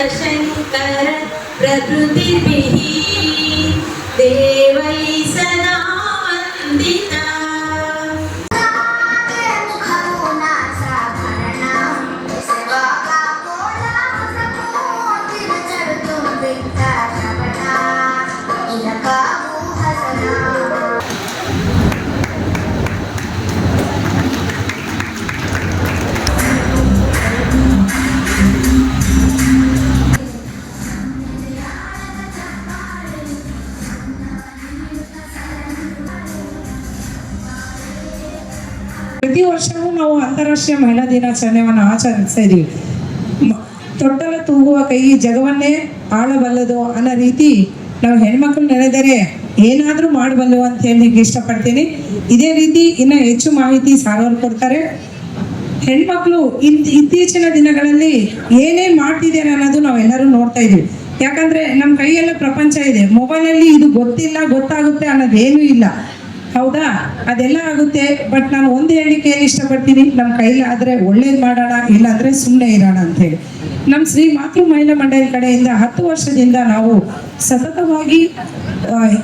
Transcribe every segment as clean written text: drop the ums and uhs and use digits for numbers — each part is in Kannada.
शंकर प्रकृतिभिः देवैः सदा वन्दिता। ಪ್ರತಿ ವರ್ಷವೂ ನಾವು ಅಂತಾರಾಷ್ಟ್ರೀಯ ಮಹಿಳಾ ದಿನಾಚರಣೆಯನ್ನು ಆಚರಿಸ್ತಾ ಇದೀವಿ. ತೊಟ್ಟಲ ತೂಗುವ ಕೈ ಜಗವನ್ನೇ ಆಳಬಲ್ಲದು ಅನ್ನೋ ರೀತಿ ನಾವು ಹೆಣ್ಮಕ್ಳು ನೆನೆದರೆ ಏನಾದರೂ ಮಾಡಬಲ್ಲು ಅಂತ ಹೇಳಲಿಕ್ಕೆ ಇಷ್ಟಪಡ್ತೀನಿ. ಇದೇ ರೀತಿ ಇನ್ನು ಹೆಚ್ಚು ಮಾಹಿತಿ ಸಾಗರ್ ಕೊಡ್ತಾರೆ. ಹೆಣ್ಮಕ್ಳು ಇತ್ತೀಚಿನ ದಿನಗಳಲ್ಲಿ ಏನೇನು ಮಾಡ್ತಿದ್ದಾರೆ ಅನ್ನೋದು ನಾವೆಲ್ಲರೂ ನೋಡ್ತಾ ಇದೀವಿ. ಯಾಕಂದ್ರೆ ನಮ್ಮ ಕೈಯೆಲ್ಲ ಪ್ರಪಂಚ ಇದೆ. ಮೊಬೈಲಲ್ಲಿ ಇದು ಗೊತ್ತಿಲ್ಲ ಗೊತ್ತಾಗುತ್ತೆ ಅನ್ನೋದೇನೂ ಇಲ್ಲ, ಹೌದಾ? ಅದೆಲ್ಲ ಆಗುತ್ತೆ. ಬಟ್ ನಾನು ಒಂದು ಹೇಳಲಿಕ್ಕೆ ಏನು ಇಷ್ಟಪಡ್ತೀನಿ, ನಮ್ಮ ಕೈಲಾದರೆ ಒಳ್ಳೇದು ಮಾಡೋಣ, ಇಲ್ಲಾಂದರೆ ಸುಮ್ಮನೆ ಇರೋಣ ಅಂಥೇಳಿ. ನಮ್ಮ ಶ್ರೀ ಮಾತೃ ಮಹಿಳಾ ಮಂಡಳಿ ಕಡೆಯಿಂದ 10 ವರ್ಷದಿಂದ ನಾವು ಸತತವಾಗಿ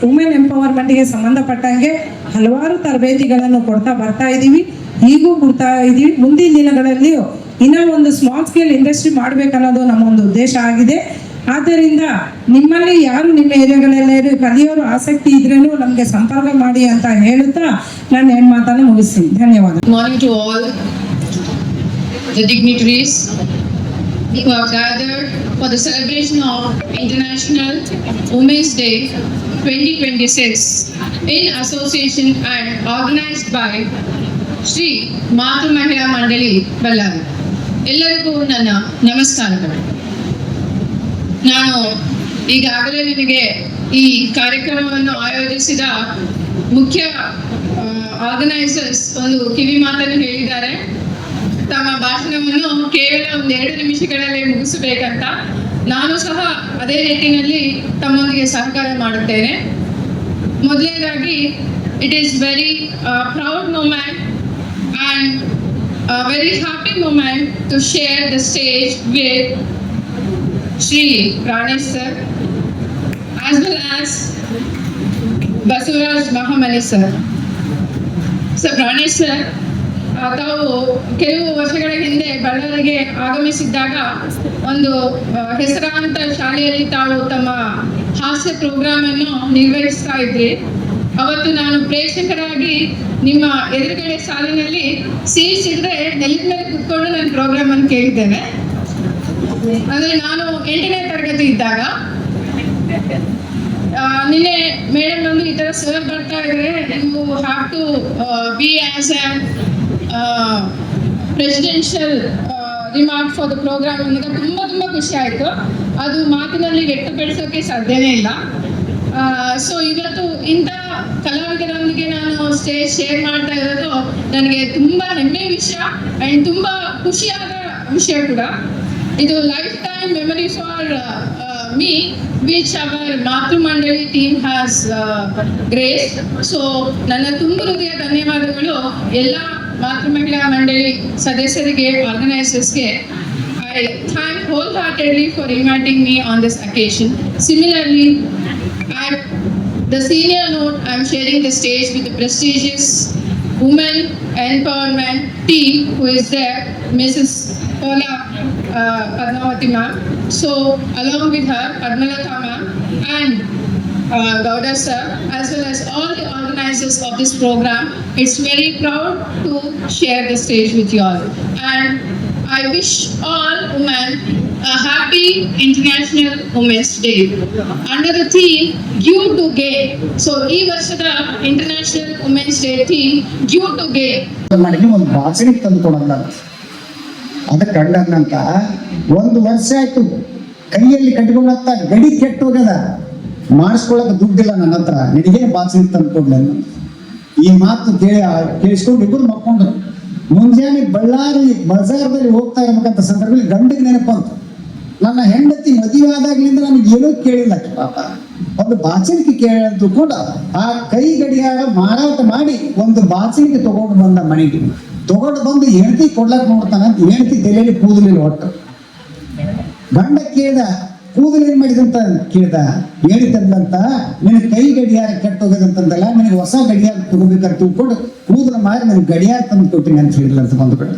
ವುಮೆನ್ ಎಂಪವರ್ಮೆಂಟ್ಗೆ ಸಂಬಂಧಪಟ್ಟಂಗೆ ಹಲವಾರು ತರಬೇತಿಗಳನ್ನು ಕೊಡ್ತಾ ಬರ್ತಾ ಇದ್ದೀವಿ. ಈಗೂ ಕೊಡ್ತಾ ಇದ್ದೀವಿ. ಮುಂದಿನ ದಿನಗಳಲ್ಲಿಯೂ ಇನ್ನೂ ಒಂದು ಸ್ಮಾಲ್ ಸ್ಕೇಲ್ ಇಂಡಸ್ಟ್ರಿ ಮಾಡಬೇಕನ್ನೋದು ನಮ್ಮ ಒಂದು ಉದ್ದೇಶ ಆಗಿದೆ. ಆದ್ದರಿಂದ ನಿಮ್ಮಲ್ಲಿ ಯಾರು ನಿಮ್ಮ ಏರಿಯಾಗಳಲ್ಲೇ ಕಲಿಯೋರು ಆಸಕ್ತಿ ಇದ್ರೇನು ನಮಗೆ ಸಂಪರ್ಕ ಮಾಡಿ ಅಂತ ಹೇಳುತ್ತಾ ನಾನು ಏನು ಮಾತನ್ನು ಮುಗಿಸ್ತೀನಿ. ಧನ್ಯವಾದ. Good morning to all the dignitaries who have gathered for the celebration of International Women's Day 2026 in association and organized by Shri Matru Mahila Mandali Ballari. ಎಲ್ಲರಿಗೂ ನನ್ನ ನಮಸ್ಕಾರಗಳು. ನಾನು ಈಗಾಗಲೇ ನಿಮಗೆ ಈ ಕಾರ್ಯಕ್ರಮವನ್ನು ಆಯೋಜಿಸಿದ ಮುಖ್ಯ ಆರ್ಗನೈಸರ್ಸ್ ಒಂದು ಕಿವಿ ಮಾತನ್ನು ಹೇಳಿದ್ದಾರೆ. ತಮ್ಮ ಭಾಷಣವನ್ನು ಕೇವಲ 2 ನಿಮಿಷಗಳಲ್ಲಿ ಮುಗಿಸಬೇಕಂತ. ನಾನು ಸಹ ಅದೇ ನಿಟ್ಟಿನಲ್ಲಿ ತಮ್ಮೊಂದಿಗೆ ಸಹಕಾರ ಮಾಡುತ್ತೇನೆ. ಮೊದಲನೇದಾಗಿ, it is very proud moment and very happy moment to share the stage with Shri Pranesh sir as well as Basuraj Mahamani sir. So Pranesh sir, ತಾವು ಕೆಲವು ವರ್ಷಗಳ ಹಿಂದೆ ಬಳ್ಳಾರಿಗೆ ಆಗಮಿಸಿದ್ದಾಗ ಒಂದು ಹೆಸರಾಂತ ಶಾಲೆಯಲ್ಲಿ ತಾವು ತಮ್ಮ ಹಾಸ್ಯ ಪ್ರೋಗ್ರಾಮ್ ಅನ್ನು ನಿರ್ವಹಿಸ್ತಾ ಇದ್ರಿ. ಅವತ್ತು ನಾನು ಪ್ರೇಕ್ಷಕರಾಗಿ ನಿಮ್ಮ ಎದುರುಗಡೆ ಸಾಲಿನಲ್ಲಿ ಸೀಟ್ಸ್ ಇದ್ರೆ ನೆಲದ ಮೇಲೆ ಕುತ್ಕೊಂಡು ನನ್ನ ಪ್ರೋಗ್ರಾಮ್ ಅನ್ನು ಕೇಳಿದ್ದೇನೆ. ಅಂದ್ರೆ ನಾನು 8ನೇ ತರಗತಿ ಇದ್ದಾಗ ನಿನ್ನೆ ಮೇಡಮ್ ಒಂದು ಈ ತರ ಸರ್ ಬರ್ತಾ ಇದ್ರೆ you have to be as an presidential remark for the programme ಅನ್ನೋದು ತುಂಬಾ ಖುಷಿ ಆಯಿತು. ಅದು ಮಾತಿನಲ್ಲಿ ವ್ಯಕ್ತಪಡಿಸೋಕೆ ಸಾಧ್ಯನೇ ಇಲ್ಲ. ಸೊ ಇವತ್ತು ಇಂಥ ಕಲಾವಿದರೊಂದಿಗೆ ನಾನು ಸ್ಟೇಜ್ ಶೇರ್ ಮಾಡ್ತಾ ಇರೋದು ನನಗೆ ತುಂಬಾ ಹೆಮ್ಮೆಯ ವಿಷಯ ಆ್ಯಂಡ್ ತುಂಬಾ ಖುಷಿಯಾದ ವಿಷಯ ಕೂಡ. ಇದು life time memory for me which our Matru Mandali team has graced. So ನನ್ನ ತುಂಬ ಹೃದಯ ಧನ್ಯವಾದಗಳು ಎಲ್ಲ ಮಾತೃ ಮಹಿಳಾ ಮಂಡಳಿ ಸದಸ್ಯರಿಗೆ, ಆರ್ಗನೈಸರ್ಸ್ಗೆ. I thank wholeheartedly for inviting me on this occasion. Similarly, at the senior note, I am sharing the stage with the prestigious women empowerment team who is there, Mrs. Paula Padmavati ma'am. So along with her, Padmalata ma'am and Gowda sir, as well as all the organizers of this program, it's very proud to share the stage with you all. And I wish all women a happy International Women's Day under the theme Give to Gain. So ಈ ವರ್ಷದ International Women's Day theme Give to Gain. ನನಗೆ ಒಂದು ಭಾಷಣ ತಂದು ಕೊಡಲ್ಲ. ಅದಕ್ಕೆ ಕಂಡಂತ 1 ವರ್ಷ ಆಯ್ತು ಕೈಯಲ್ಲಿ ಕಟ್ಕೊಂಡಂತ ಗಡಿ ಕೆಟ್ಟು ಹೋಗ್ಯದ. ಮಾಡಿಸ್ಕೊಳಕ್ಕೆ ದುಡ್ಡಿಲ್ಲ ನನ್ನ ಹತ್ರ, ನಿನಗೇನು ಭಾಷಣ ತಂದು ಕೊಡ್ಲ. ಈ ಮಾತು ಕೇಳಿಸ್ಕೊಂಡು ಇಬ್ಬರು ಮಕ್ಕೊಂಡ್ರು. ಮುಂಜಾನೆ ಬಳ್ಳಾರಿ ಬಜಾರ್ದಲ್ಲಿ ಹೋಗ್ತಾ ಇರ್ಬೇಕಂತ ಸಂದರ್ಭದಲ್ಲಿ ಗಂಡಿಗೆ ನೆನಪಂತು. ನನ್ನ ಹೆಂಡತಿ ಮದುವೆ ಆದಾಗ್ಲಿಂದ ನನಗೆ ಏನೂ ಕೇಳಿಲ್ಲ ಪಾಪ, ಒಂದು ಬಾಚಣಿಕೆ ಕೇಳಿ ತಿಳ್ಕೊಂಡು ಆ ಕೈ ಗಡಿಯಾಗ ಮಾರಾಟ ಮಾಡಿ ಒಂದು ಬಾಚಣಿಕೆ ತಗೊಂಡು ಬಂದ ಮನೆಗೆ. ತಗೊಂಡು ಬಂದು ಹೆಂಡತಿ ಕೊಡ್ಲಕ್ಕೆ ನೋಡ್ತಾನಂತ ಹೆಂಡತಿ ತಲೆಯಲ್ಲಿ ಕೂದಲಿಲ್ಲ ಒಟ್ಟು. ಗಂಡ ಕೇಳ್ದ, ಕೂದಲು ಏನ್ ಮಾಡಿದಂತ ಕೇಳ್ದ, ಹೇಳಿದಂತ ನಿನಗೆ ಕೈ ಗಡಿಯಾರ ಕೆಟ್ಟೋಗದಂತಂದಲ್ಲ, ನಿನಗೆ ಹೊಸ ಗಡಿಯಾರ ತಗೋಬೇಕಂತ ತಿಳ್ಕೊಂಡು ಕೂದಲು ಮಾರಿ ನನಗೆ ಗಡಿಯಾರ ತಂದು ಕೊಟ್ಟಿನಿ ಅಂತ ಹೇಳಿಲ್ಲ ಅಂತ ಬಂಧುಗಳು.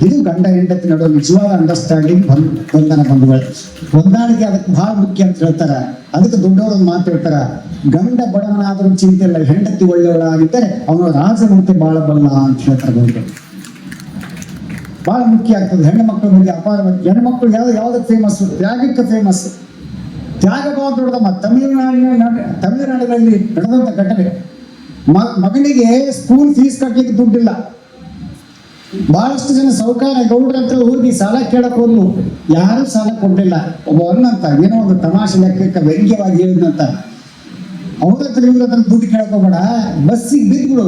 ಇದು ಗಂಡ ಹೆಂಡತಿ ನಡುವೆ ನಿಜವಾದ ಅಂಡರ್ಸ್ಟ್ಯಾಂಡಿಂಗ್ ಬಂಧನ ಬಂಧುಗಳು. ಹೊಂದಾಣಿಕೆ ಅದಕ್ಕೆ ಬಹಳ ಮುಖ್ಯ ಅಂತ ಹೇಳ್ತಾರ. ಅದಕ್ಕೆ ದೊಡ್ಡವರು ಮಾತು ಹೇಳ್ತಾರ, ಗಂಡ ಬಡವನಾದರೂ ಚಿಂತೆ ಇಲ್ಲ, ಹೆಂಡತಿ ಒಳ್ಳೆಯವಳಾಗಿದ್ದರೆ ಅವನು ರಾಜನಂತೆ ಬಾಳ ಬಲ್ಲ ಅಂತ ಹೇಳ್ತಾರೆ ಬಂಧುಗಳು. ಬಹಳ ಮುಖ್ಯ ಆಗ್ತದೆ. ಹೆಣ್ಣು ಮಕ್ಕಳ ಬಗ್ಗೆ ಅಪಾರ. ಹೆಣ್ಮಕ್ಳು ಯಾವ್ದಕ್ಕೆ ಫೇಮಸ್? ತ್ಯಾಗಕ್ಕೆ ಫೇಮಸ್. ತ್ಯಾಗ ಭಾವ ದೊಡ್ಡದಮ್ಮ. ತಮಿಳುನಾಡಿನಲ್ಲಿ ನಡೆದಂತ ಘಟನೆ. ಮಗನಿಗೆ ಸ್ಕೂಲ್ ಫೀಸ್ ಕಟ್ಟಲಿಕ್ಕೆ ದುಡ್ಡಿಲ್ಲ. ಬಹಳಷ್ಟು ಜನ ಸೌಕಾರ ಗೌಡ್ರ ಹತ್ರ ಹೋಗಿ ಸಾಲ ಕೇಳಕ್ ಹೋದ್ಲು, ಯಾರು ಸಾಲ ಕೊಡ್ಲಿಲ್ಲ. ಒಬ್ಬ ಅನ್ನಂತ ಏನೋ ಒಂದು ತಮಾಷೆ ಲೆಕ್ಕಕ್ಕೆ ವ್ಯಂಗ್ಯವಾಗಿ ಹೇಳಿದಂತ, ಅವ್ರ ಹತ್ರ ಇವ್ರ ಹತ್ರ ದುಡ್ಡು ಕೇಳಕ್ ಹೋಗ್ಬೇಡ, ಬಸ್ಸಿಗೆ ಬಿದ್ಬಿಡು,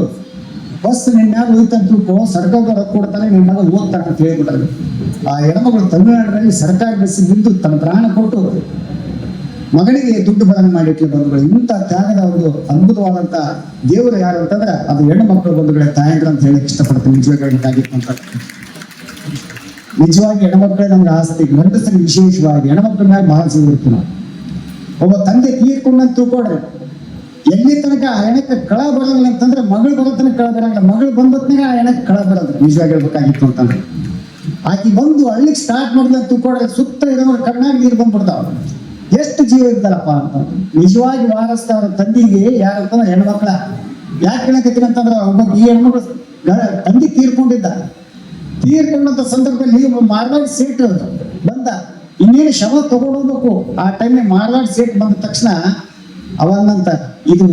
ಬಸ್ ನಿನ್ನ ಮ್ಯಾಗ ಹೋಯ್ತಂತ ತಿಳ್ಕೊ, ಸರ್ಕಾರದವ್ರು ಕೊಡ್ತಾನೆ, ನಿನ್ನ ಮಗ ಓದ್ತಾನೆ ಅಂತ ಹೇಳ್ಬಿಟ್ರು. ಆ ಹೆಣ್ಮಗಳು ತಮಿಳುನಾಡಿನಲ್ಲಿ ಸರ್ಕಾರ ಬಸ್ಸಿಗೆ ಬಿದ್ದು ತನ್ನ ಪ್ರಾಣ ಕೊಟ್ಟು ಮಗನಿಗೆ ದುಡ್ಡು ಬದನೆ ಮಾಡಿಟ್ಲು ಬಂಧುಗಳು. ಇಂಥ ತ್ಯಾಗದ ಒಂದು ಅದ್ಭುತವಾದಂತ ದೇವರು ಯಾರು ಅಂತಂದ್ರೆ ಅದು ಹೆಣ್ಣು ಮಕ್ಕಳು ಬಂಧುಗಳೇ, ತಾಯಂದ್ರ ಅಂತ ಹೇಳಕ್ ಇಷ್ಟಪಡ್ತೀನಿ. ನಿಜವಾಗಿತ್ತು. ನಿಜವಾಗಿ ಹೆಣ್ಮಕ್ಳೇ ನಮ್ಗೆ ಆಸ್ತಿ. ಗಂಡಸರಿಗೆ ವಿಶೇಷವಾಗಿ ಹೆಣ್ಮಕ್ಳ ಮ್ಯಾಗ ಬಹಳ ಸಿಗಿರ್ತೀವಿ ನಾವು. ಒಬ್ಬ ತಂದೆ ತೀರ್ಕೊಂಡಂತ ತಿಳ್ಕೊಡ್ರಿ, ಎಲ್ಲಿ ತನಕ ಆ ಹೆಣಕ್ಕೆ ಕಳ ಬರೋದಿಲ್ಲ ಅಂತಂದ್ರೆ ಮಗಳು ಬರೋ ತನಕ ಕಳ ಬರಂಗಿಲ್ಲ, ಮಗಳು ಬಂದತ್ನಾಗ ಆ ಹೆಣಕ್ಕೆ ಕಳ ಬರೋದು. ನಿಜವಾಗಿ ಹೇಳ್ಬೇಕಾಗಿತ್ತು ಅಂತಂದ್ರೆ ಆಕಿ ಬಂದು ಹಳ್ಳಿಗೆ ಸ್ಟಾರ್ಟ್ ಮಾಡಿದ ತಿಳ್ಕೊಡ್ರೆ ಸುತ್ತ ಇರೋರು ಕಣ್ಣಾಗ ನೀರು ಬಂದ್ಬಿಡ್ತಾವ. ಎಷ್ಟು ಜೀವ ಇದ್ದಲ್ಲಪ್ಪ ಅಂತ. ನಿಜವಾಗಿ ವಾರಸ್ತ ಅವ್ರ ತಂದಿಗೆ ಯಾರಂತಂದ್ರೆ ಹೆಣ್ಮಕ್ಳ. ಯಾಕೆ ಹೇಳಕತ್ತೀನಿ ಅಂತಂದ್ರೆ ಒಬ್ಬ ಈ ಹೆಣ್ಮಕ್ಳು ತಂದೆ ತೀರ್ಕೊಂಡಂತ ಸಂದರ್ಭದಲ್ಲಿ ಮಾರ್ವಾಡಿ ಸೇಟ್ ಬಂದ, ಇನ್ನೇನು ಶವ ತಗೊಂಡೋಗ್ಬೇಕು. ಆ ಟೈಮ್ನಾಗ ಮಾರ್ವಾಡಿ ಸೇಟ್ ಬಂದ ತಕ್ಷಣ ಅವನ್ನಂತ, ಇದು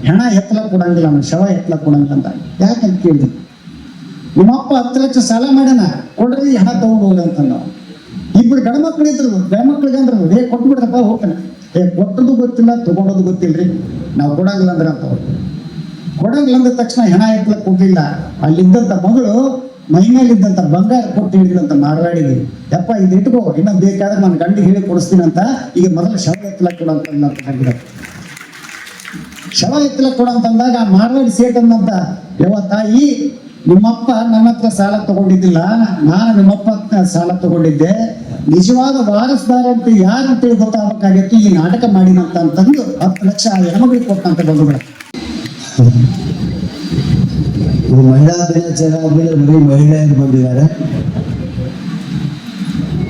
ಹೆಣ ಎತ್ತಲ ಕೊಡಂಗಿಲ್ಲ, ಅವನು ಶವ ಎತ್ತಲ ಕೊಡಂಗಿಲ್ಲ ಅಂತ. ಯಾಕಂತ ಕೇಳಿದ್ವಿ, ನಿಮ್ಮಪ್ಪ 10 ಲಕ್ಷ ಸಾಲ ಮಾಡ್ಯಾನ, ಕೊಡ್ರಿ ಹೆಣ ತಗೊಂಡು ಹೋಗ್ರಿ ಅಂತ. ನಾವು ಇಬ್ಬರು ಗಂಡ್ಮಕ್ಳು ಇದ್ರು, ಗಂಡ್ಮಕ್ಳಿಗೆ ಅಂದ್ರು, ಕೊಟ್ಬಿಡ್ರಪ್ಪ ಹೋಗ್ತಾನೆ. ಕೊಟ್ಟದು ಗೊತ್ತಿಲ್ಲ, ತಗೊಂಡೋದು ಗೊತ್ತಿಲ್ರಿ, ನಾವು ಕೊಡಂಗಿಲ್ಲ ಅಂದ್ರೆ ಅಂತ. ಕೊಡಂಗಿಲ್ಲ ಅಂದ ತಕ್ಷಣ ಹೆಣ ಎತ್ತಲಕ್ಕೆ ಕೊಡ್ಲಿಲ್ಲ. ಅಲ್ಲಿದ್ದಂತ ಮಗಳು ಮೈಮೇಲಿದ್ದಂತ ಬಂಗಾರ ಕೊಟ್ಟು ಹೇಳಿದಂತ ಮಾರ್ವಾಡಿಗೆ, ಯಪ್ಪ ಇದು ಇಟ್ಕೋ, ಇನ್ನ ಬೇಕಾದ್ರೆ ನಾನು ಗಂಡಿಗೆ ಹೇಳಿ ಕೊಡಿಸ್ತೀನಿ ಅಂತ. ಈಗ ಮೊದಲು ಶವ ಎತ್ತಲಕ್ಕೆ ಕೊಡಂತ ಶವ ಎತ್ತಲಕ್ಕೆ ಕೊಡಂತಂದಾಗ ಆ ಮಾರ್ವಾಡಿ ಸೇಟ್ ಅಂದಂತ, ಯವ್ವ ತಾಯಿ, ನಿಮ್ಮಪ್ಪ ನನ್ನ ಹತ್ರ ಸಾಲ ತಗೊಂಡಿದ್ದಿಲ್ಲ, ನಾನು ನಿಮ್ಮಪ್ಪ ಸಾಲ ತಗೊಂಡಿದ್ದೆ, ನಿಜವಾದ ವಾರಸ್ದಾರ ಅಂತ ಯಾರು ಅಂತೇಳಿ ಗೊತ್ತಾಗಬೇಕಾಗಿತ್ತು, ಈ ನಾಟಕ ಮಾಡಿನಂತ ಅಂತಂದು 10 ಲಕ್ಷ ಹೆಣ್ಮಗಳಿಗೆ ಕೊಟ್ಟಂತ ಬಂಧುಗಳು. ಇದು ಮಹಿಳಾ ದಿನಾಚರಣೆ ಆದ್ಮೇಲೆ ಬರೀ ಮಹಿಳೆಯರು ಬಂದಿದ್ದಾರೆ.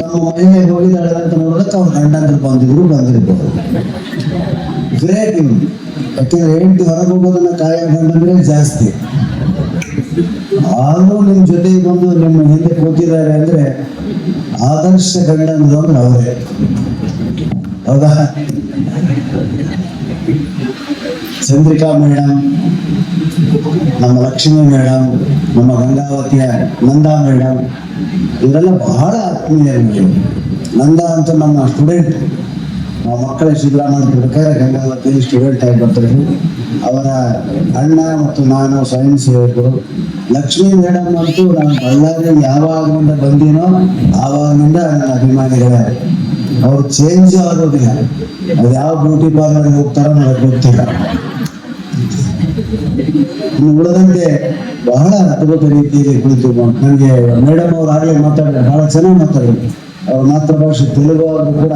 ತಮ್ಮ ಮಹಿಳೆ ಹೋಗಿದ್ದಾಳೆ ಅಂತ ನೋಡೋದಕ್ಕೆ ಅವ್ರು ಗಂಡಂದ್ರು ಬಂದಿರ್ಬೋದು. ಗ್ರೇಟ್ ಇವ್ರು. ಯಾಕೆಂದ್ರೆ ಹೆಂಡತಿ ಹೊರಗೆ ಹೋಗೋದನ್ನ ಕಾಯ ಗಂಡಂದ್ರೆ ಜಾಸ್ತಿ. ಆದ್ರೂ ನಿಮ್ ಜೊತೆ ಬಂದು ನಿಮ್ಮ ಹಿಂದೆ ಕೂತಿದ್ದಾರೆ ಅಂದ್ರೆ ಆದರ್ಶ ಗಂಡಂದ್ರು ಅಂದ್ರೆ ಅವರೇ. ಹೌದಾ? ಚಂದ್ರಿಕಾ ಮೇಡಮ್, ನಮ್ಮ ಲಕ್ಷ್ಮೀ ಮೇಡಮ್, ನಮ್ಮ ಗಂಗಾವತಿಯ ನಂದಾ ಮೇಡಮ್, ಇವರೆಲ್ಲ ಬಹಳ ಆತ್ಮೀಯರು. ನಂದಾ ಅಂತ ನಮ್ಮ ಸ್ಟೂಡೆಂಟ್, ನಾವು ಮಕ್ಕಳ ಸಿದ್ದರಾಮಯ್ಯ ಬೇಕಾದ್ರೆ ಗಂಗಾವತಿ ಸ್ಟೂಡೆಂಟ್ ಆಗಿ ಬರ್ತಾರೆ. ಅವರ ಅಣ್ಣ ಮತ್ತು ನಾನು ಸ್ವಯಂ ಸೇವಕರು. ಲಕ್ಷ್ಮೀ ಮೇಡಮ್ ಅಂತೂ ನಾನು ಬಳ್ಳಾರಿ ಯಾವಾಗಿನಿಂದ ಬಂದೀನೋ ಆವಾಗಿನಿಂದ ನನ್ನ ಅಭಿಮಾನಿಗಳೇ. ಅವ್ರು ಚೇಂಜ್ ಆಗೋದಿಲ್ಲ. ಅದು ಯಾವ ಬ್ಯೂಟಿ ಪಾರ್ಲರ್ ಹೋಗ್ತಾರೋ ನನಗೆ ಗೊತ್ತಿಲ್ಲ. ಇನ್ನು ಉಳಿದಂತೆ ಬಹಳ ಅದ್ಭುತ ರೀತಿಯಲ್ಲಿ ಕುಳಿತು ನನಗೆ ಮೇಡಮ್ ಅವ್ರು ಆಗಲೇ ಮಾತಾಡಿದ್ರೆ ಬಹಳ ಚೆನ್ನಾಗಿ ಮಾತಾಡಿದ್ರು. ಅವ್ರ ಮಾತೃಭಾಷೆ ತೆಲುಗು ಅವರು ಕೂಡ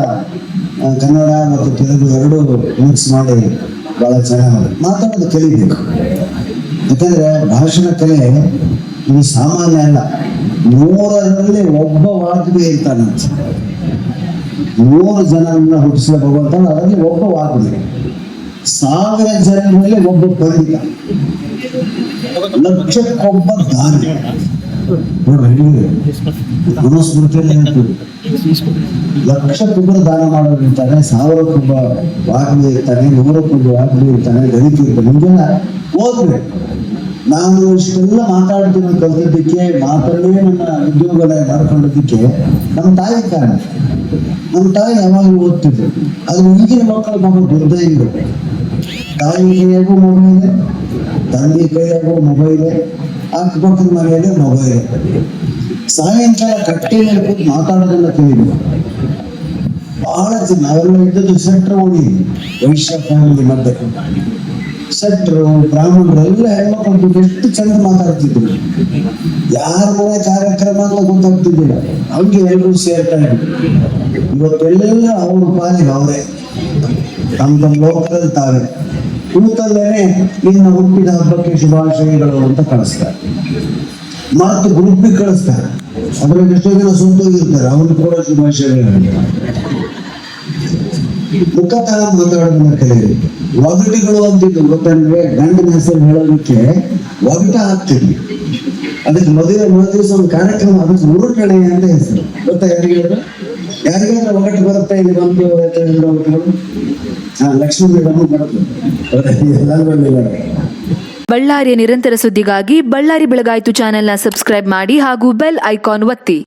ಕನ್ನಡ ಮತ್ತು ತೆಲುಗು ಎರಡೂ ಮಿಕ್ಸ್ ಮಾಡಿ ಬಹಳ ಚೆನ್ನಾಗಿ ಮಾತಾಡೋದು ಕಲಿಬೇಕು. ಯಾಕಂದ್ರೆ ಭಾಷಣ ಕಲೆ ಇದು ಸಾಮಾನ್ಯ ಅಲ್ಲ. 100ರಲ್ಲಿ ಒಬ್ಬ ವಾಗ್ಮಿ ಇರ್ತಾನಂತ. 100 ಜನರನ್ನ ಹುಟ್ಟಿಸಿದ ಭಗವಂತ, ಅದರಲ್ಲಿ ಒಬ್ಬ ವಾಗ್ಮಿ. 1000 ಜನರಲ್ಲಿ ಒಬ್ಬ ಪಂಡಿತ, ಲಕ್ಷಕ್ಕೊಬ್ಬ ದಾನಿ. ಮನುಸ್ಮೃತಿಯಲ್ಲಿ ಹೇಳ್ತೀವಿ, ಲಕ್ಷಕ್ಕೊಬ್ಬರು ದಾನ ಮಾಡೋರು ಇರ್ತಾರೆ, 1000ಕ್ಕೊಬ್ಬ ವಾಗ್ಮಿ ಇರ್ತಾನೆ, 100ಕ್ಕೊಬ್ಬ ವಾಗ್ಮಿ ಇರ್ತಾನೆ, ದಲಿತ ಇರ್ತಾನೆ. ಹಿಂಗೆಲ್ಲ ಓದ್ಬೇಕು. ನಾನು ಇಷ್ಟೆಲ್ಲ ಮಾತಾಡ್ತೀನಿ ಕಲ್ತಿದ್ದಕ್ಕೆ, ಮಾತಾಡಿ ನನ್ನ ಉದ್ಯೋಗ ಮಾಡ್ಕೊಂಡಿದ್ದಕ್ಕೆ ನಮ್ಮ ತಾಯಿ ಕಾರಣ. ನಮ್ಮ ತಾಯಿ ಯಾವಾಗಲೂ ಓದ್ತಿದ್ರು. ಅದು ಈಗಿನ ಮಕ್ಕಳು ನಮ್ಮ ದುರ್ದೈವ. ತಾಯಿ ಕೈಯಾಗೂ ಮೊಬೈಲೆ, ತಂದೆ ಕೈಯಾಗೂ ಮೊಬೈಲೆ, ಅಕ್ಕಪಕ್ಕದ ಮನೆಯಲ್ಲಿ ಮೊಬೈಲೆ. ಸಾಯಂಕಾಲ ಕಟ್ಟೆ ಮೇಲೆ ಕೂತು ಮಾತಾಡೋದನ್ನ ಕಲಿಬೇಕು. ಬಹಳ ನಾವೆಲ್ಲ ಇದ್ದದ್ದು ಸೆಂಟ್ರ್ ಓಡಿ ವೈಶ್ಯ ಫ್ಯಾಮಿಲಿ ಮಧ್ಯೆ. ಶೆಟ್ರು ಬ್ರಾಹ್ಮಣರು ಎಲ್ಲ ಹೆಣ್ಮಕ್ಳು ಎಷ್ಟು ಚಂದ ಮಾತಾಡ್ತಿದ್ರು. ಯಾರ ಮನೆ ಕಾರ್ಯಕ್ರಮ ಅಂತ ಗೊತ್ತಾಗ್ತಿದ್ದಿಲ್ಲ, ಹಂಗೆ ಎಲ್ಲರೂ ಸೇರ್ತಾ ಇದ್ರು. ಇವತ್ತೆಲ್ಲ ಅವ್ರ ಪಾಲಿಗೆ ಅವರೇ ತಮ್ಮ ಲೋಕದಲ್ಲಿ ತಾವೇ ಕೂತಲ್ಲೇನೆ ಇನ್ನ ಹುಟ್ಟಿದ ಹಬ್ಬಕ್ಕೆ ಶುಭಾಶಯಗಳು ಅಂತ ಕಳಿಸ್ತಾರೆ, ಮತ್ತು ಗ್ರೂಪಿಗೆ ಕಳಿಸ್ತಾರೆ. ಅದ್ರಲ್ಲಿ ಎಷ್ಟೋ ಜನ ಸುಂದೋಗಿರ್ತಾರೆ, ಅವ್ರಿಗೆ ಕೂಡ ಶುಭಾಶಯಗಳು. ಮುಖತಃ ಮಾತಾಡೋದನ್ನ ಕಲಿಯಿರಿ. ಒಗಟುಗಳು ಅಂತಿದ್ದು ಗೊತ್ತಂದ್ರೆ ಗಂಡನ ಹೆಸರು ಹೇಳೋದಕ್ಕೆ ಒಗಟ ಹಾಕ್ತಿದ್ವಿ. ಅದಕ್ಕೆ ಮದುವೆ ದಿವಸ ಒಂದು ಕಾರ್ಯಕ್ರಮ, ಅದಕ್ಕೆ ಉರುಟಣೆ ಅಂತ ಹೆಸರು ಗೊತ್ತಾ? ಯಾರಿಗಾದ್ರೆ ಒಗಟು ಬರುತ್ತೆ, ಇಲ್ಲಿ ಬಂದು ಒಗಟುಗಳು. ಲಕ್ಷ್ಮೀ ಮೇಡಮ್ ಬರುತ್ತೆ ಎಲ್ಲರೂ. ಬಳ್ಳಾರಿಯ ನಿರಂತರ ಸುದ್ದಿಗಾಗಿ ಬಳ್ಳಾರಿ ಬೆಳಗಾಯಿತು ಚಾನೆಲ್ನ ಸಬ್ಸ್ಕ್ರೈಬ್ ಮಾಡಿ ಹಾಗೂ ಬೆಲ್ ಐಕಾನ್ ಒತ್ತಿ.